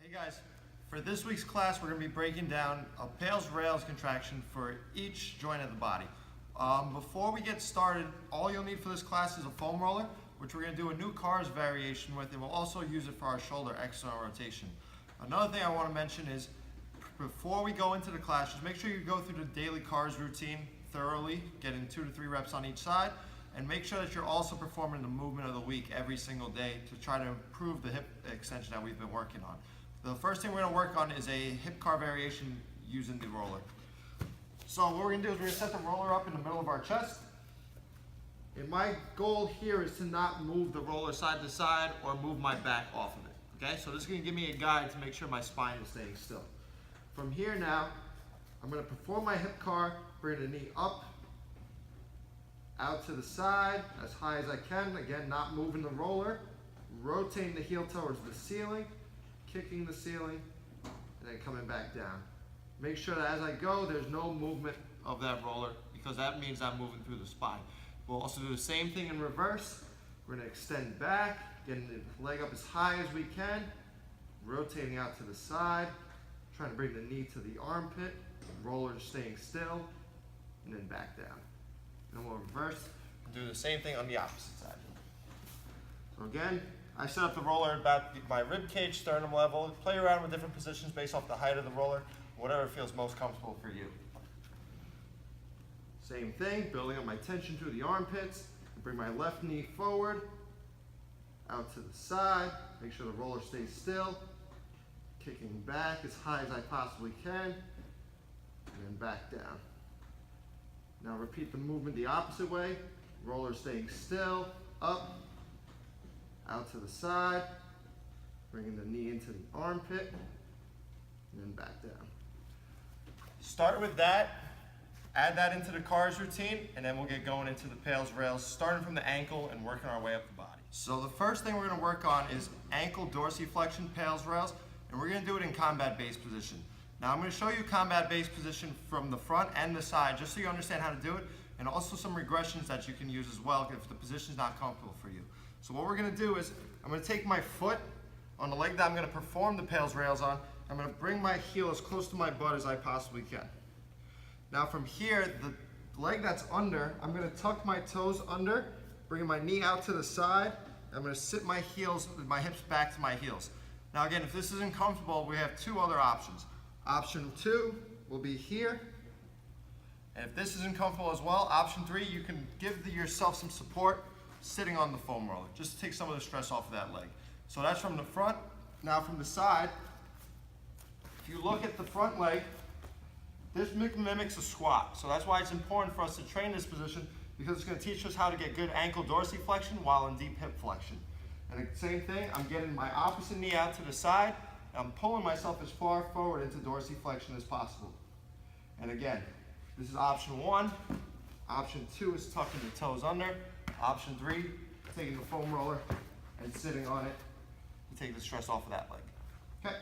Hey guys, for this week's class we're going to be breaking down a pales rails contraction for each joint of the body. Before we get started, all you'll need for this class is a foam roller, which we're going to do a new cars variation with, and we'll also use it for our shoulder external rotation. Another thing I want to mention is, before we go into the class, just make sure you go through the daily cars routine thoroughly, getting 2 to 3 reps on each side, and make sure that you're also performing the movement of the week every single day to try to improve the hip extension that we've been working on. The first thing we're going to work on is a hip car variation using the roller. So what we're going to do is we're going to set the roller up in the middle of our chest. And my goal here is to not move the roller side to side or move my back off of it. Okay, so this is going to give me a guide to make sure my spine is staying still. From here now, I'm going to perform my hip car, bring the knee up, out to the side, as high as I can. Again, not moving the roller, rotating the heel towards the ceiling, kicking the ceiling, and then coming back down. Make sure that as I go, there's no movement of that roller, because that means I'm moving through the spine. We'll also do the same thing in reverse. We're going to extend back, getting the leg up as high as we can, rotating out to the side, trying to bring the knee to the armpit, roller staying still, and then back down. And we'll reverse and do the same thing on the opposite side. So again, I set up the roller about my rib cage, sternum level. Play around with different positions based off the height of the roller, whatever feels most comfortable for you. Same thing, building up my tension through the armpits. Bring my left knee forward, out to the side. Make sure the roller stays still. Kicking back as high as I possibly can, and then back down. Now repeat the movement the opposite way. Roller staying still, up, out to the side, bringing the knee into the armpit, and then back down. Start with that, add that into the cars routine, and then we'll get going into the pales rails, starting from the ankle and working our way up the body. So the first thing we're going to work on is ankle dorsiflexion pales rails, and we're going to do it in combat base position. Now I'm going to show you combat base position from the front and the side, just so you understand how to do it, and also some regressions that you can use as well if the position is not comfortable for you. So what we're going to do is, I'm going to take my foot on the leg that I'm going to perform the pales rails on. I'm going to bring my heel as close to my butt as I possibly can. Now from here, the leg that's under, I'm going to tuck my toes under, bringing my knee out to the side. I'm going to sit my heels, my hips back to my heels. Now again, if this isn't comfortable, we have 2 other options. Option 2 will be here. And if this isn't comfortable as well, option 3, you can give yourself some support sitting on the foam roller, just to take some of the stress off of that leg. So that's from the front. Now from the side, if you look at the front leg, this mimics a squat. So that's why it's important for us to train this position, because it's going to teach us how to get good ankle dorsiflexion while in deep hip flexion. And the same thing, I'm getting my opposite knee out to the side. I'm pulling myself as far forward into dorsiflexion as possible. And again, this is option 1. Option 2 is tucking the toes under. Option 3, taking the foam roller and sitting on it to take the stress off of that leg. Okay,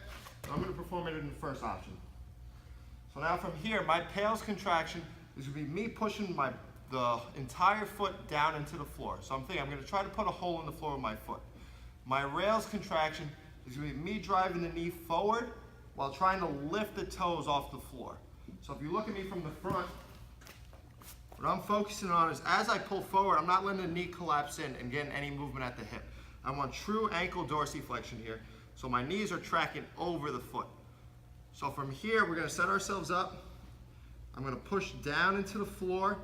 so I'm going to perform it in the first option. So now from here, my pales contraction is going to be me pushing the entire foot down into the floor. So I'm going to try to put a hole in the floor with my foot. My rails contraction is going to be me driving the knee forward while trying to lift the toes off the floor. So if you look at me from the front, what I'm focusing on is as I pull forward, I'm not letting the knee collapse in and getting any movement at the hip. I want true ankle dorsiflexion here. So my knees are tracking over the foot. So from here, we're going to set ourselves up. I'm going to push down into the floor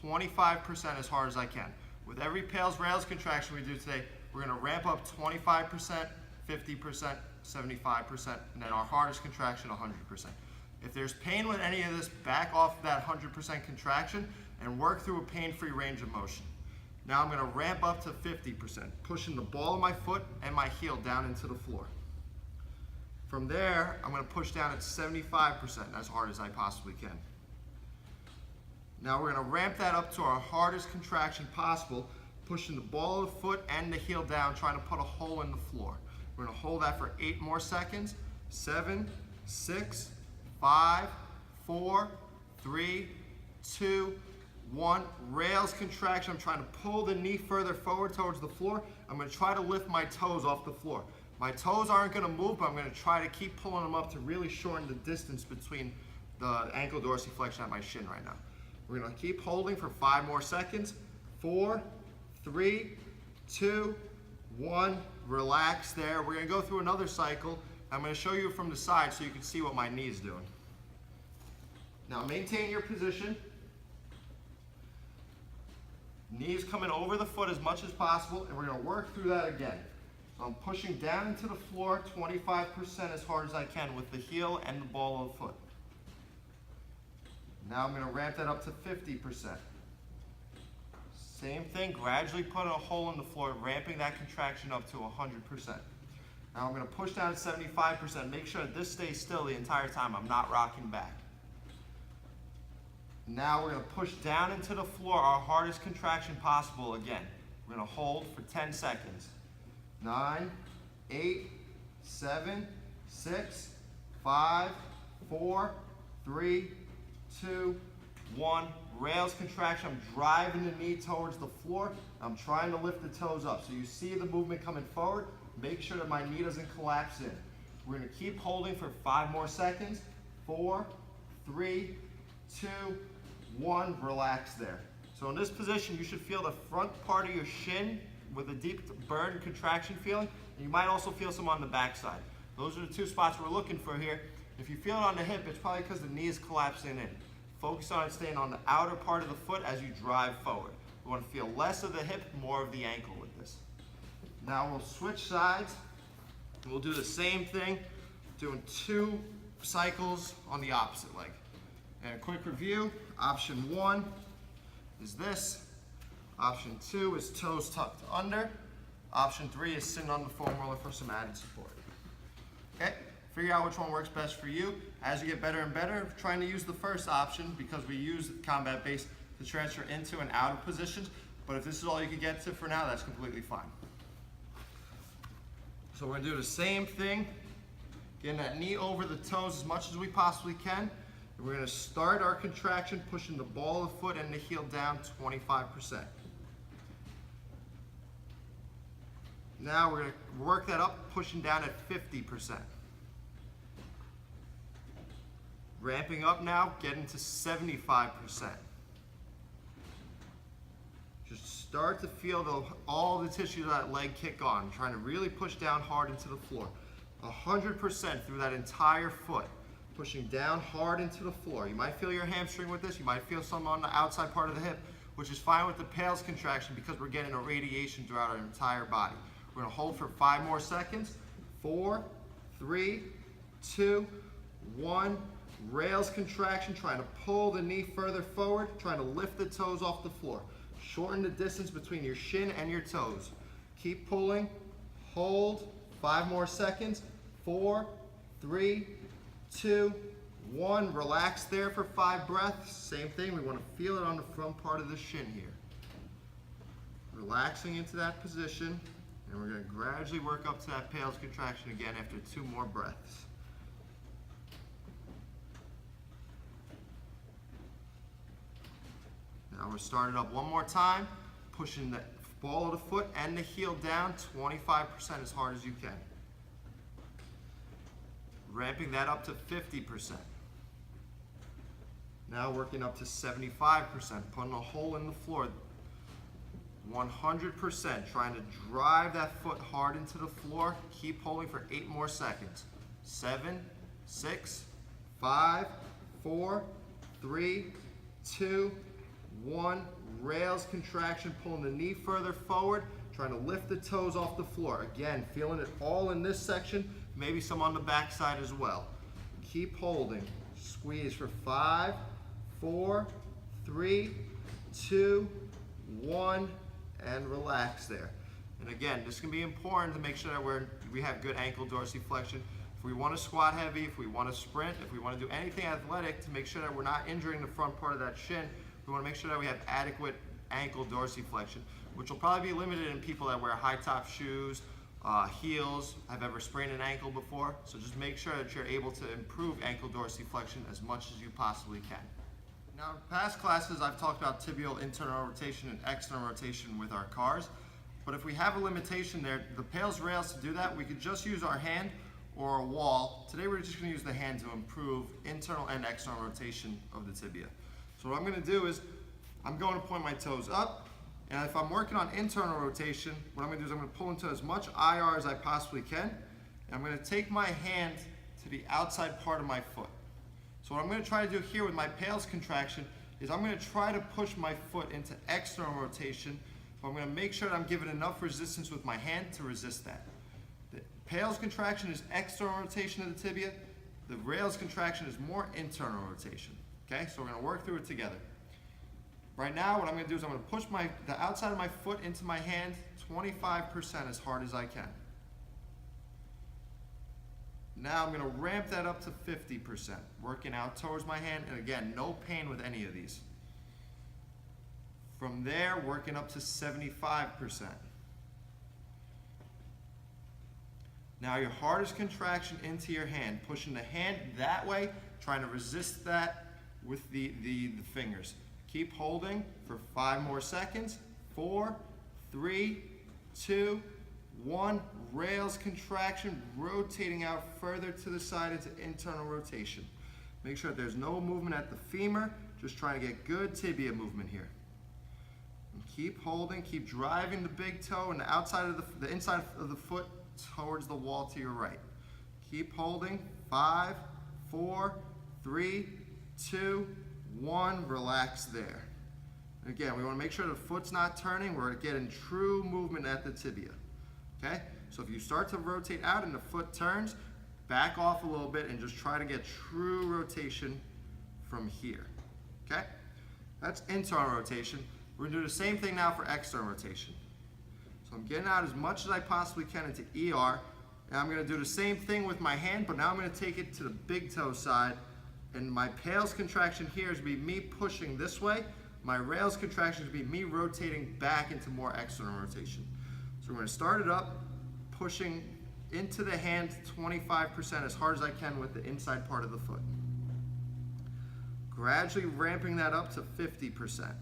25% as hard as I can. With every pales rails contraction we do today, we're going to ramp up 25%, 50%, 75%, and then our hardest contraction, 100%. If there's pain with any of this, back off that 100% contraction and work through a pain-free range of motion. Now I'm going to ramp up to 50%, pushing the ball of my foot and my heel down into the floor. From there, I'm going to push down at 75% as hard as I possibly can. Now we're going to ramp that up to our hardest contraction possible, pushing the ball of the foot and the heel down, trying to put a hole in the floor. We're going to hold that for 8 more seconds. 7, 6, 5, 4, 3, 2, 1. Rails contraction. I'm trying to pull the knee further forward towards the floor. I'm going to try to lift my toes off the floor. My toes aren't gonna move, but I'm gonna try to keep pulling them up to really shorten the distance between the ankle dorsiflexion at my shin right now. We're gonna keep holding for 5 more seconds. 4, 3, 2, 1. Relax there. We're gonna go through another cycle. I'm gonna show you from the side so you can see what my knee is doing. Now maintain your position. Knees coming over the foot as much as possible, and we're gonna work through that again. So I'm pushing down into the floor 25% as hard as I can with the heel and the ball of the foot. Now I'm gonna ramp that up to 50%. Same thing, gradually put a hole in the floor, ramping that contraction up to 100%. Now I'm gonna push down to 75%. Make sure that this stays still the entire time. I'm not rocking back. Now we're gonna push down into the floor, our hardest contraction possible again. We're gonna hold for 10 seconds. 9, 8, 7, 6, 5, 4, 3, 2, 1. Rails contraction. I'm driving the knee towards the floor. I'm trying to lift the toes up. So you see the movement coming forward. Make sure that my knee doesn't collapse in. We're going to keep holding for 5 more seconds. 4, 3, 2, 1. Relax there. So in this position, you should feel the front part of your shin with a deep burn contraction feeling. And you might also feel some on the back side. Those are the 2 spots we're looking for here. If you feel it on the hip, it's probably because the knee is collapsing in. Focus on it staying on the outer part of the foot as you drive forward. We want to feel less of the hip, more of the ankle with this. Now we'll switch sides. We'll do the same thing, doing 2 cycles on the opposite leg. And a quick review, option 1 is this. Option 2 is toes tucked under. Option 3 is sitting on the foam roller for some added support. Okay, figure out which one works best for you. As you get better and better, trying to use the first option because we use combat base to transfer into and out of positions. But if this is all you can get to for now, that's completely fine. So we're gonna do the same thing, getting that knee over the toes as much as we possibly can. And we're gonna start our contraction, pushing the ball of the foot and the heel down 25%. Now we're gonna work that up, pushing down at 50%. Ramping up now, getting to 75%. Just start to feel all the tissues of that leg kick on, trying to really push down hard into the floor. 100% through that entire foot, pushing down hard into the floor. You might feel your hamstring with this, you might feel some on the outside part of the hip, which is fine with the pales contraction because we're getting a radiation throughout our entire body. We're gonna hold for 5 more seconds. 4, 3, 2, 1. Rails contraction, trying to pull the knee further forward, trying to lift the toes off the floor. Shorten the distance between your shin and your toes. Keep pulling, hold, 5 more seconds. 4, 3, 2, 1. Relax there for 5 breaths. Same thing, we want to feel it on the front part of the shin here. Relaxing into that position, and we're going to gradually work up to that pales contraction again after 2 more breaths. Now we're starting up one more time, pushing the ball of the foot and the heel down 25% as hard as you can. Ramping that up to 50%. Now working up to 75%, putting a hole in the floor. 100%, trying to drive that foot hard into the floor. Keep holding for 8 more seconds. 7, 6, 5, 4, 3, 2, 1. Rails contraction, pulling the knee further forward, trying to lift the toes off the floor. Again, feeling it all in this section, maybe some on the back side as well. Keep holding. Squeeze for 5, 4, 3, 2, 1, and relax there. And again, this can be important to make sure that we have good ankle dorsiflexion. If we want to squat heavy, if we want to sprint, if we want to do anything athletic to make sure that we're not injuring the front part of that shin, we want to make sure that we have adequate ankle dorsiflexion, which will probably be limited in people that wear high top shoes, heels, have ever sprained an ankle before. So just make sure that you're able to improve ankle dorsiflexion as much as you possibly can. Now, in past classes, I've talked about tibial internal rotation and external rotation with our cars. But if we have a limitation there, the PAILS rails, to do that, we could just use our hand or a wall. Today we're just going to use the hand to improve internal and external rotation of the tibia. So what I'm going to do is, I'm going to point my toes up, and if I'm working on internal rotation, what I'm going to do is I'm going to pull into as much IR as I possibly can, and I'm going to take my hand to the outside part of my foot. So what I'm going to try to do here with my PAILS contraction is I'm going to try to push my foot into external rotation, but I'm going to make sure that I'm giving enough resistance with my hand to resist that. The PAILS contraction is external rotation of the tibia. The rails contraction is more internal rotation. Okay, so we're going to work through it together. Right now, what I'm going to do is I'm going to push the outside of my foot into my hand 25% as hard as I can. Now I'm going to ramp that up to 50%, working out towards my hand, and again, no pain with any of these. From there, working up to 75%. Now your hardest contraction into your hand, pushing the hand that way, trying to resist that with the fingers. Keep holding for 5 more seconds. 4, 3, 2, 1. Rails contraction, rotating out further to the side into internal rotation. Make sure that there's no movement at the femur, just trying to get good tibia movement here. And keep holding, keep driving the big toe and the outside of the inside of the foot towards the wall to your right. Keep holding. 5, 4, 3, 2, 1. Relax there. And again, we want to make sure the foot's not turning. We're getting true movement at the tibia. Okay? So if you start to rotate out and the foot turns, back off a little bit and just try to get true rotation from here. Okay? That's internal rotation. We're going to do the same thing now for external rotation. So I'm getting out as much as I possibly can into ER, and I'm going to do the same thing with my hand, but now I'm going to take it to the big toe side, and my PAILS contraction here is going to be me pushing this way. My rails contraction is going to be me rotating back into more external rotation. So we're going to start it up, pushing into the hand 25% as hard as I can with the inside part of the foot. Gradually ramping that up to 50%.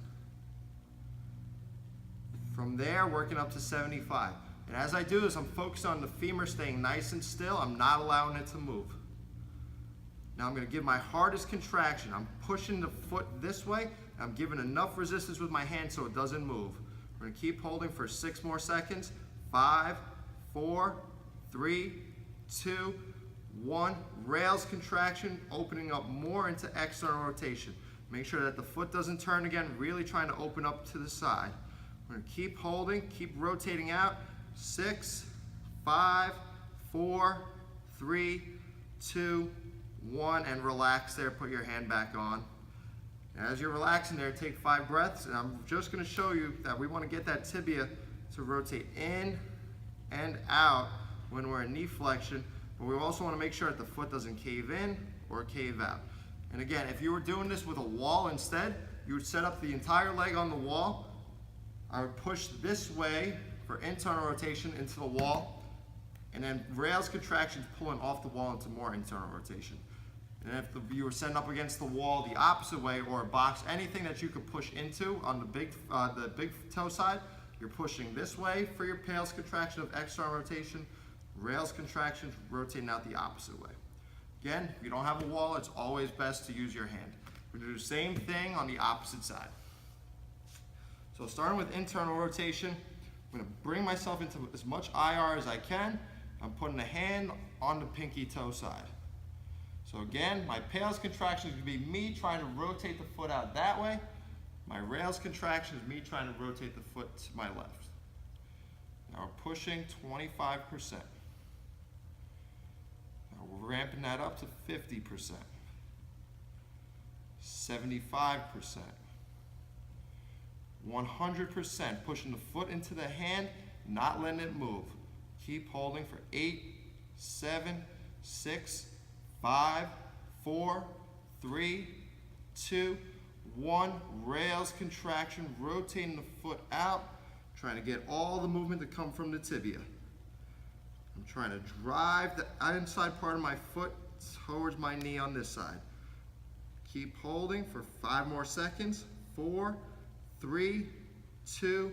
From there, working up to 75. And as I do this, I'm focused on the femur staying nice and still. I'm not allowing it to move. Now I'm going to give my hardest contraction. I'm pushing the foot this way. I'm giving enough resistance with my hand so it doesn't move. We're going to keep holding for 6 more seconds. 5, 4, 3, 2, 1. Rails contraction, opening up more into external rotation. Make sure that the foot doesn't turn again, really trying to open up to the side. We're going to keep holding, keep rotating out. 6, 5, 4, 3, 2, 1, and relax there. Put your hand back on. As you're relaxing there, take 5 breaths, and I'm just going to show you that we want to get that tibia to rotate in and out when we're in knee flexion, but we also want to make sure that the foot doesn't cave in or cave out. And again, if you were doing this with a wall instead, you would set up the entire leg on the wall. I would push this way for internal rotation into the wall, and then rails contractions pulling off the wall into more internal rotation. And if you were setting up against the wall the opposite way, or a box, anything that you could push into on the big toe side, you're pushing this way for your PAILS contraction of external rotation, rails contractions rotating out the opposite way. Again, if you don't have a wall, it's always best to use your hand. We're going to do the same thing on the opposite side. So starting with internal rotation, I'm going to bring myself into as much IR as I can. I'm putting the hand on the pinky toe side. So again, my PAILS contraction is going to be me trying to rotate the foot out that way. My rails contraction is me trying to rotate the foot to my left. Now we're pushing 25%. Now we're ramping that up to 50%, 75%, 100%, pushing the foot into the hand, not letting it move. Keep holding for 8, 7, 6, 5, 4, 3, 2, 1. Rails contraction, rotating the foot out, trying to get all the movement to come from the tibia. I'm trying to drive the inside part of my foot towards my knee on this side. Keep holding for 5 more seconds. 4, 3, 2,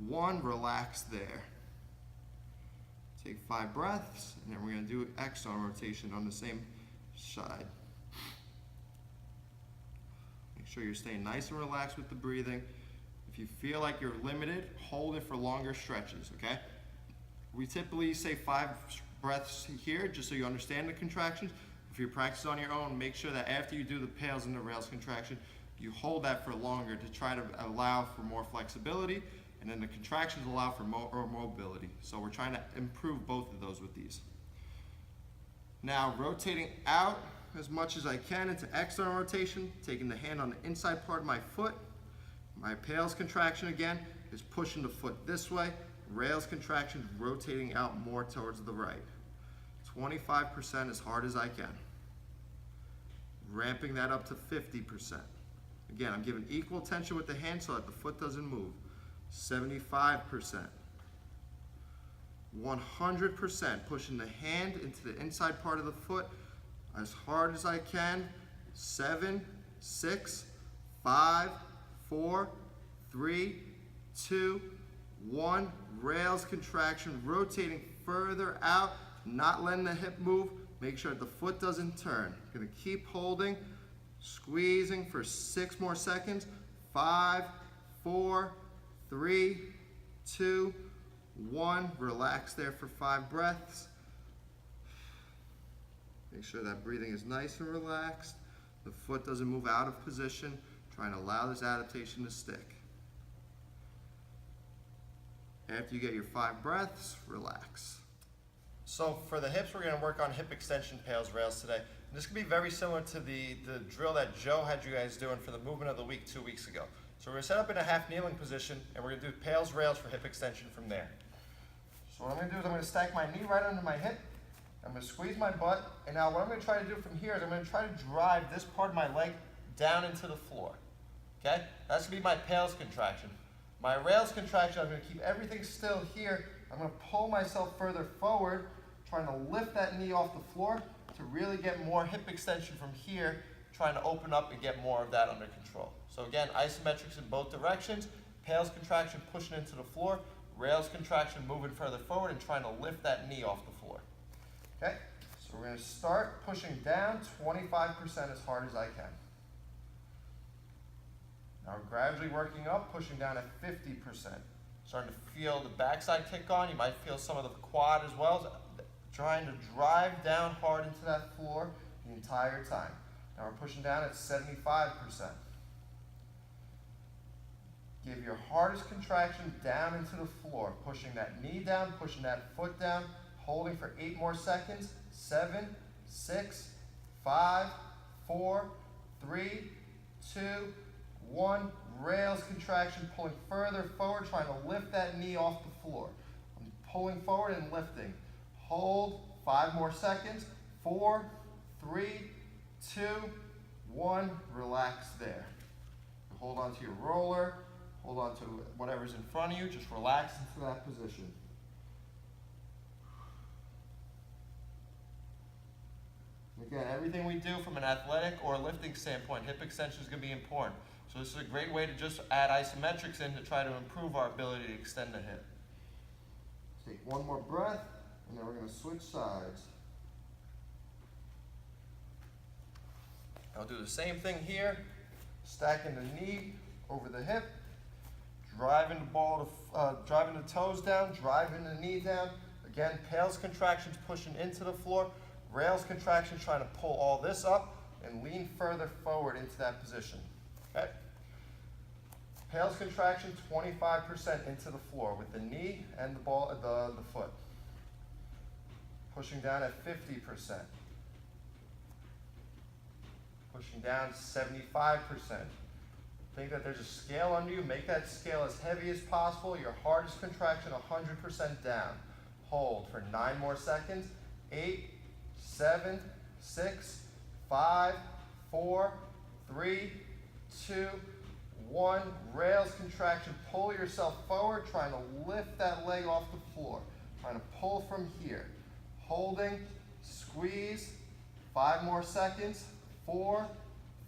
1, relax there. Take 5 breaths, and then we're going to do external rotation on the same side. Make sure you're staying nice and relaxed with the breathing. If you feel like you're limited, hold it for longer stretches, okay? We typically say 5 breaths here, just so you understand the contractions. If you're practicing on your own, make sure that after you do the pails and the rails contraction, you hold that for longer to try to allow for more flexibility, and then the contractions allow for more mobility. So we're trying to improve both of those with these. Now, rotating out as much as I can into external rotation, taking the hand on the inside part of my foot. My pails contraction again is pushing the foot this way. Rails contraction, rotating out more towards the right. 25% as hard as I can. Ramping that up to 50%. Again, I'm giving equal tension with the hand so that the foot doesn't move. 75%. 100%, pushing the hand into the inside part of the foot as hard as I can. 7, 6, 5, 4, 3, 2, 1. Rails contraction, rotating further out, not letting the hip move. Make sure that the foot doesn't turn. Gonna keep holding, squeezing for 6 more seconds. 5, 4, 3, 2, 1. Relax there for 5 breaths. Make sure that breathing is nice and relaxed. The foot doesn't move out of position. Trying to allow this adaptation to stick. After you get your 5 breaths, relax. So for the hips, we're going to work on hip extension pails rails today. And this can be very similar to the drill that Joe had you guys doing for the movement of the week 2 weeks ago. So we're going to set up in a half kneeling position, and we're going to do pails rails for hip extension from there. So what I'm going to do is I'm going to stack my knee right under my hip. I'm going to squeeze my butt, and now what I'm going to try to do from here is I'm going to try to drive this part of my leg down into the floor. Okay? That's going to be my pails contraction. My rails contraction, I'm going to keep everything still here. I'm going to pull myself further forward, trying to lift that knee off the floor to really get more hip extension from here, trying to open up and get more of that under control. So again, isometrics in both directions, pails contraction pushing into the floor, rails contraction moving further forward and trying to lift that knee off the floor. Okay, so we're going to start pushing down 25% as hard as I can. Now we're gradually working up, pushing down at 50%. Starting to feel the backside kick on. You might feel some of the quad as well. Trying to drive down hard into that floor the entire time. Now we're pushing down at 75%. Give your hardest contraction down into the floor, pushing that knee down, pushing that foot down, holding for 8 more seconds. 7, 6, 5, 4, 3, 2, 1. Rails contraction, pulling further forward, trying to lift that knee off the floor. I'm pulling forward and lifting. Hold 5 more seconds. 4, 3, 2, 1. Relax there. Hold on to your roller. Hold on to whatever's in front of you. Just relax into that position. Again, everything we do from an athletic or lifting standpoint, hip extension is going to be important. So this is a great way to just add isometrics in to try to improve our ability to extend the hip. Take 1 more breath, and then we're going to switch sides. I'll do the same thing here, stacking the knee over the hip, driving the toes down, driving the knee down. Again, pails contractions pushing into the floor, rails contraction trying to pull all this up and lean further forward into that position. Okay. Pails contraction 25% into the floor with the knee and the foot. Pushing down at 50%. Pushing down 75%. Think that there's a scale under you. Make that scale as heavy as possible. Your hardest contraction 100% down. Hold for 9 more seconds. 8, 7, 6, 5, 4, 3, 2, 1. Rails contraction. Pull yourself forward, trying to lift that leg off the floor. Trying to pull from here. Holding, squeeze. 5 more seconds. 4,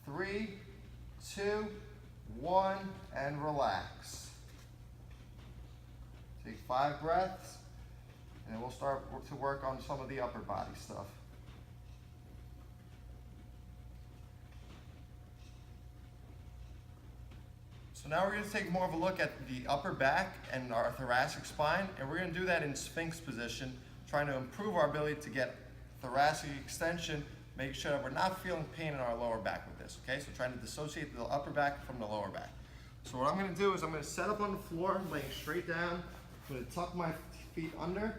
3, 2, 1, and relax. Take 5 breaths, and we'll start to work on some of the upper body stuff. So now we're going to take more of a look at the upper back and our thoracic spine, and we're going to do that in Sphinx position, trying to improve our ability to get thoracic extension, make sure that we're not feeling pain in our lower back with this, okay? So trying to dissociate the upper back from the lower back. So what I'm going to do is I'm going to set up on the floor, laying straight down. I'm going to tuck my feet under.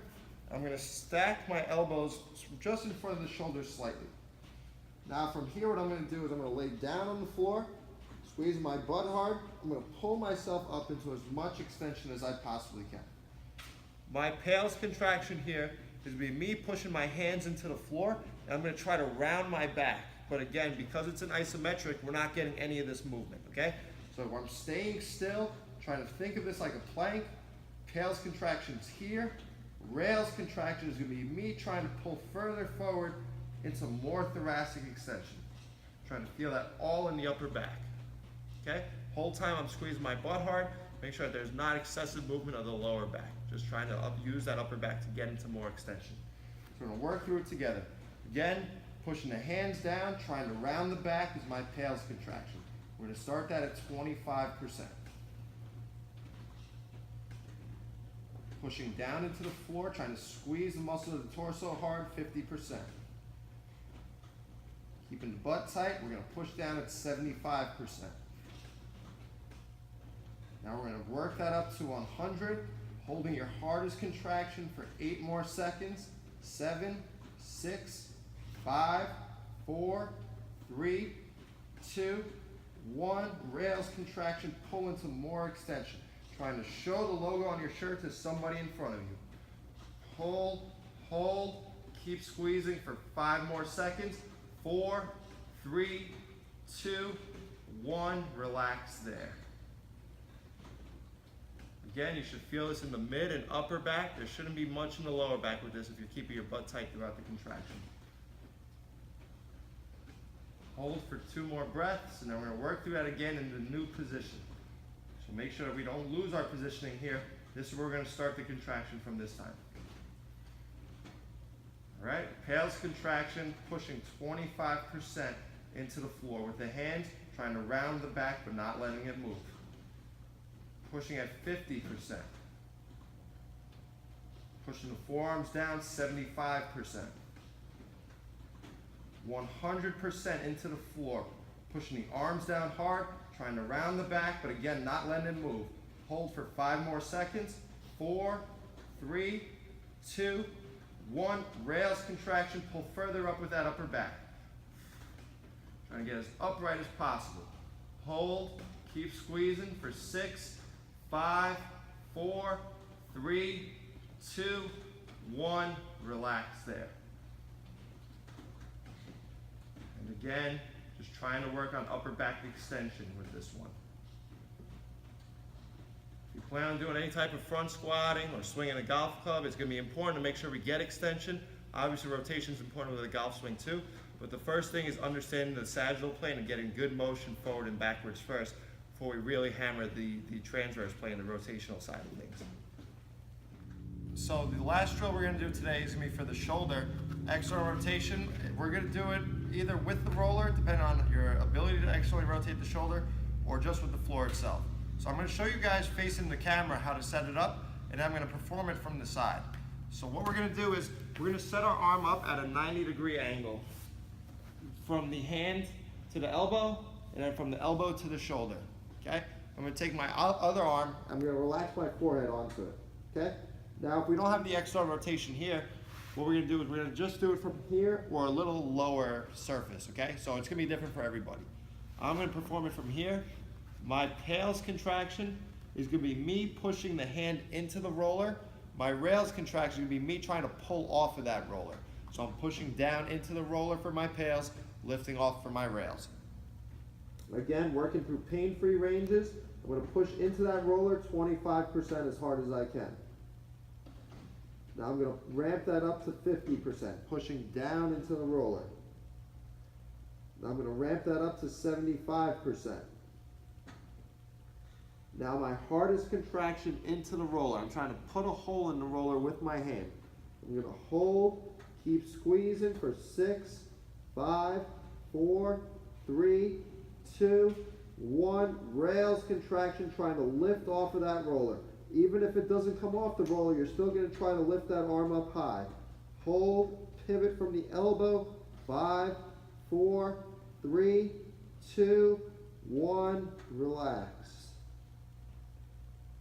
I'm going to stack my elbows just in front of the shoulders slightly. Now from here, what I'm going to do is I'm going to lay down on the floor, squeeze my butt hard. I'm going to pull myself up into as much extension as I possibly can. My pales contraction here is going to be me pushing my hands into the floor, and I'm going to try to round my back. But again, because it's an isometric, we're not getting any of this movement, okay? So I'm staying still, trying to think of this like a plank. Pales contractions here. Rails contraction is going to be me trying to pull further forward into more thoracic extension. Trying to feel that all in the upper back. Okay? Whole time I'm squeezing my butt hard. Make sure that there's not excessive movement of the lower back. Just trying to use that upper back to get into more extension. So we're going to work through it together. Again, pushing the hands down, trying to round the back is my pales contraction. We're going to start that at 25%. Pushing down into the floor, trying to squeeze the muscle of the torso hard, 50%. Keeping the butt tight, we're going to push down at 75%. Now we're going to work that up to 100, holding your hardest contraction for 8 more seconds. 7, 6, 5, 4, 3, 2, 1. Rails contraction, pull into more extension. Trying to show the logo on your shirt to somebody in front of you. Hold, hold, keep squeezing for 5 more seconds. 4, 3, 2, 1. Relax there. Again, you should feel this in the mid and upper back. There shouldn't be much in the lower back with this if you're keeping your butt tight throughout the contraction. Hold for 2 more breaths, and then we're going to work through that again in the new position. So make sure that we don't lose our positioning here. This is where we're going to start the contraction from this time. All right, pales contraction, pushing 25% into the floor with the hands, trying to round the back but not letting it move. Pushing at 50%. Pushing the forearms down, 75%. 100% into the floor. Pushing the arms down hard, trying to round the back, but again, not letting it move. Hold for 5 more seconds. 4, 3, 2, 1. Rails contraction, pull further up with that upper back. Trying to get as upright as possible. Hold, keep squeezing for 6, 5, 4, 3, 2, 1. Relax there. And again, just trying to work on upper back extension with this one. If you plan on doing any type of front squatting or swinging a golf club, it's going to be important to make sure we get extension. Obviously, rotation is important with a golf swing too, but the first thing is understanding the sagittal plane and getting good motion forward and backwards first before we really hammer the transverse plane, the rotational side of things. So the last drill we're going to do today is going to be for the shoulder external rotation. We're going to do it either with the roller, depending on your ability to externally rotate the shoulder, or just with the floor itself. So I'm going to show you guys facing the camera how to set it up, and then I'm going to perform it from the side. So what we're going to do is we're going to set our arm up at a 90-degree angle from the hand to the elbow, and then from the elbow to the shoulder. Okay? I'm going to take my other arm, I'm going to relax my forehead onto it. Okay? Now if we don't have the external rotation here, what we're going to do is we're going to just do it from here or a little lower surface, okay? So it's going to be different for everybody. I'm going to perform it from here. My pales contraction is going to be me pushing the hand into the roller. My rails contraction is going to be me trying to pull off of that roller. So I'm pushing down into the roller for my pales, lifting off for my rails. Again, working through pain-free ranges. I'm going to push into that roller 25% as hard as I can. Now I'm going to ramp that up to 50%, pushing down into the roller. Now I'm going to ramp that up to 75%. Now my hardest contraction into the roller. I'm trying to put a hole in the roller with my hand. I'm going to hold, keep squeezing for 6, 5, 4, 3, 2, 1. Rails contraction, trying to lift off of that roller. Even if it doesn't come off the roller, you're still going to try to lift that arm up high. Hold, pivot from the elbow. 5, 4, 3, 2, 1. Relax.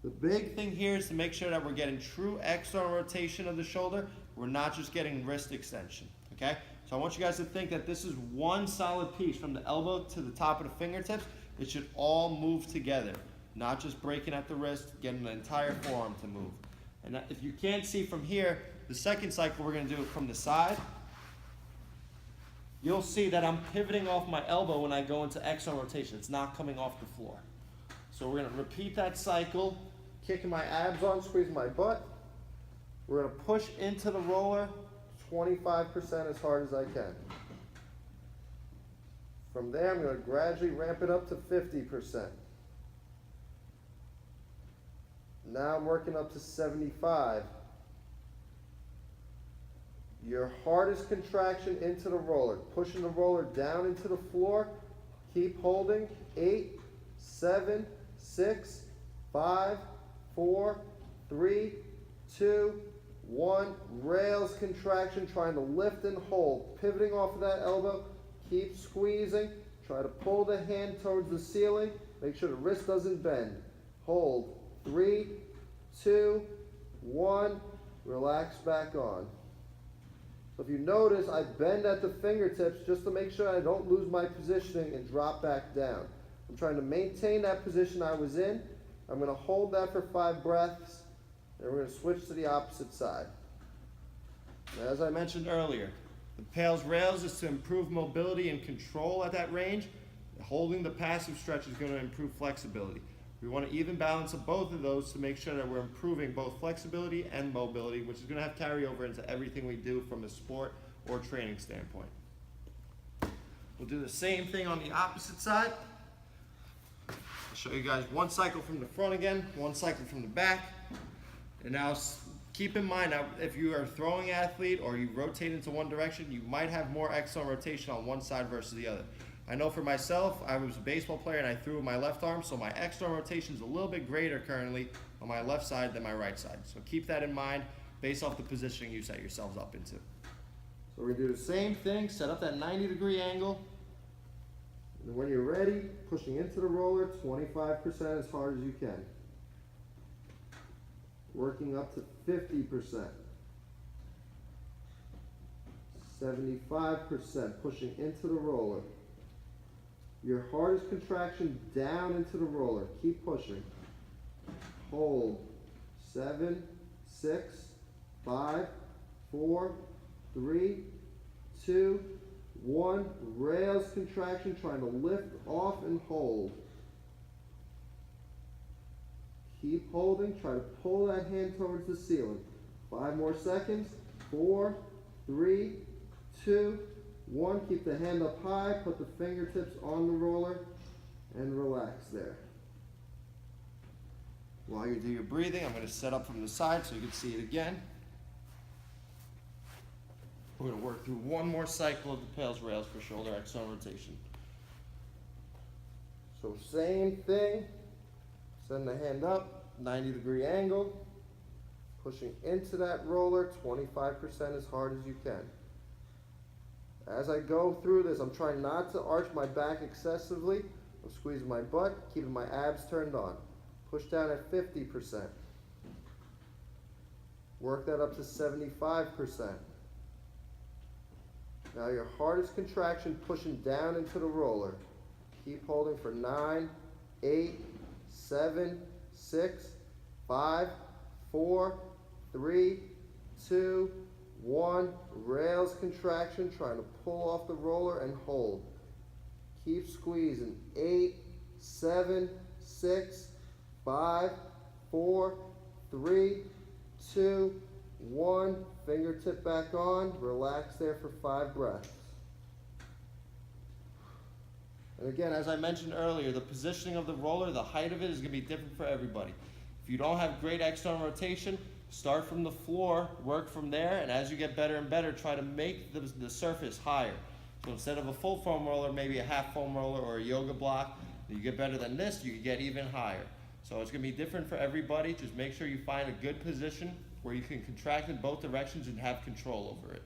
The big thing here is to make sure that we're getting true external rotation of the shoulder. We're not just getting wrist extension, okay? So I want you guys to think that this is one solid piece from the elbow to the top of the fingertips. It should all move together, not just breaking at the wrist, getting the entire forearm to move. And if you can't see from here, the second cycle we're going to do it from the side. You'll see that I'm pivoting off my elbow when I go into external rotation. It's not coming off the floor. So we're going to repeat that cycle, kicking my abs on, squeezing my butt. We're going to push into the roller 25% as hard as I can. From there, I'm going to gradually ramp it up to 50%. Now I'm working up to 75. Your hardest contraction into the roller, pushing the roller down into the floor. Keep holding. 8, 7, 6, 5, 4, 3, 2, 1. Rails contraction, trying to lift and hold. Pivoting off of that elbow. Keep squeezing. Try to pull the hand towards the ceiling. Make sure the wrist doesn't bend. Hold. 3, 2, 1. Relax back on. So if you notice, I bend at the fingertips just to make sure I don't lose my positioning and drop back down. I'm trying to maintain that position I was in. I'm going to hold that for 5 breaths, and we're going to switch to the opposite side. Now, as I mentioned earlier, the PAILS rails is to improve mobility and control at that range. Holding the passive stretch is going to improve flexibility. We want an even balance of both of those to make sure that we're improving both flexibility and mobility, which is going to have carryover into everything we do from a sport or training standpoint. We'll do the same thing on the opposite side. I'll show you guys one cycle from the front again, one cycle from the back. And now keep in mind, now, if you are a throwing athlete or you rotate into one direction, you might have more external rotation on one side versus the other. I know for myself, I was a baseball player and I threw with my left arm, so my external rotation is a little bit greater currently on my left side than my right side. So keep that in mind based off the positioning you set yourselves up into. So we're going to do the same thing, set up that 90-degree angle. And when you're ready, pushing into the roller 25% as hard as you can. Working up to 50%. 75%, pushing into the roller. Your hardest contraction down into the roller. Keep pushing. Hold. 7, 6, 5, 4, 3, 2, 1. Rails contraction, trying to lift off and hold. Keep holding. Try to pull that hand towards the ceiling. 5 more seconds. 4, 3, 2, 1. Keep the hand up high. Put the fingertips on the roller and relax there. While you do your breathing, I'm going to set up from the side so you can see it again. We're going to work through one more cycle of the PAILS rails for shoulder external rotation. So same thing. Send the hand up, 90-degree angle. Pushing into that roller 25% as hard as you can. As I go through this, I'm trying not to arch my back excessively. I'm squeezing my butt, keeping my abs turned on. Push down at 50%. Work that up to 75%. Now your hardest contraction, pushing down into the roller. Keep holding for 9, 8, 7, 6, 5, 4, 3, 2, 1. Rails contraction, trying to pull off the roller and hold. Keep squeezing. 8, 7, 6, 5, 4, 3, 2, 1. Fingertip back on. Relax there for 5 breaths. And again, as I mentioned earlier, the positioning of the roller, the height of it is going to be different for everybody. If you don't have great external rotation, start from the floor, work from there, and as you get better and better, try to make the surface higher. So instead of a full foam roller, maybe a half foam roller or a yoga block. You get better than this, you can get even higher. So it's going to be different for everybody. Just make sure you find a good position where you can contract in both directions and have control over it.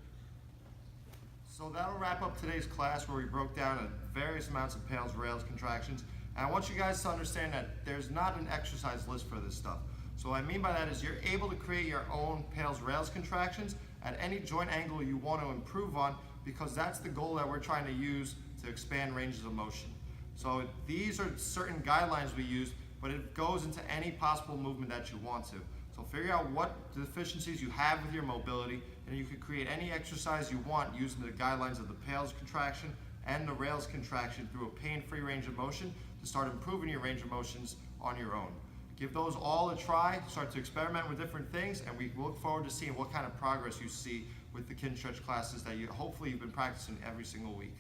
So that'll wrap up today's class where we broke down various amounts of PAILs, rails, contractions. And I want you guys to understand that there's not an exercise list for this stuff. So what I mean by that is you're able to create your own PAILs, rails, contractions at any joint angle you want to improve on, because that's the goal that we're trying to use to expand ranges of motion. So these are certain guidelines we use, but it goes into any possible movement that you want to. So figure out what deficiencies you have with your mobility, and you can create any exercise you want using the guidelines of the PAILs contraction and the rails contraction through a pain-free range of motion to start improving your range of motions on your own. Give those all a try, start to experiment with different things, and we look forward to seeing what kind of progress you see with the Kinstretch classes that hopefully you've been practicing every single week.